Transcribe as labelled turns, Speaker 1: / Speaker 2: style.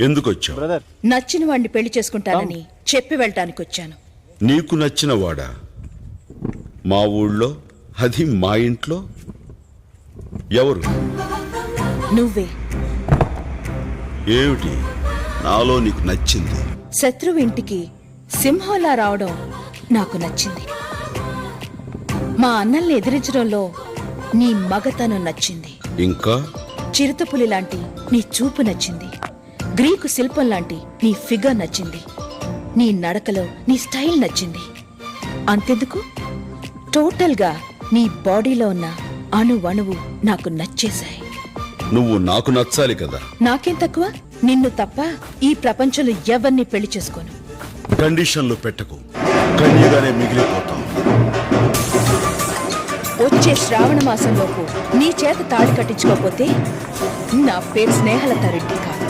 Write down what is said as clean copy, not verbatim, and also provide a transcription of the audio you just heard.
Speaker 1: ఎందుకొచ్చావు?
Speaker 2: నచ్చిన వాడిని పెళ్లి చేసుకుంటానని చెప్పి వెళ్ళటానికి వచ్చాను.
Speaker 1: నీకు నచ్చిన వాడా? మా ఊళ్ళో, అది మా ఇంట్లో? ఎవరు?
Speaker 2: నువ్వే.
Speaker 1: ఏమిటి నాలో నీకు నచ్చింది?
Speaker 2: శత్రువు ఇంటికి సింహంలా రావడం నాకు నచ్చింది. మా అన్నల్ని ఎదిరించడంలో నీ మగతనం నచ్చింది.
Speaker 1: ఇంకా
Speaker 2: చిరుతపులి లాంటి నీ చూపు నచ్చింది. గ్రీకు శిల్పం లాంటి నీ ఫిగర్ నచ్చింది. నీ నడకలో నీ స్టైల్ నచ్చింది. అంతెందుకు, టోటల్ గా నీ బాడీలో ఉన్న అణువణువు నాకు నచ్చేశాయి.
Speaker 1: నువ్వు నాకు నచ్చాలి కదా.
Speaker 2: నాకేం తక్కువ? నిన్ను తప్ప ఈ ప్రపంచంలో ఎవరిని పెళ్లి చేసుకోను.
Speaker 1: కండిషన్లు పెట్టకు, కన్యగానే మిగిలిపోతాం.
Speaker 2: వచ్చే శ్రావణ మాసంలోపు నీ చేత తాళి కట్టించుకోకపోతే నా పేరు స్నేహలత రెడ్డి కాదు.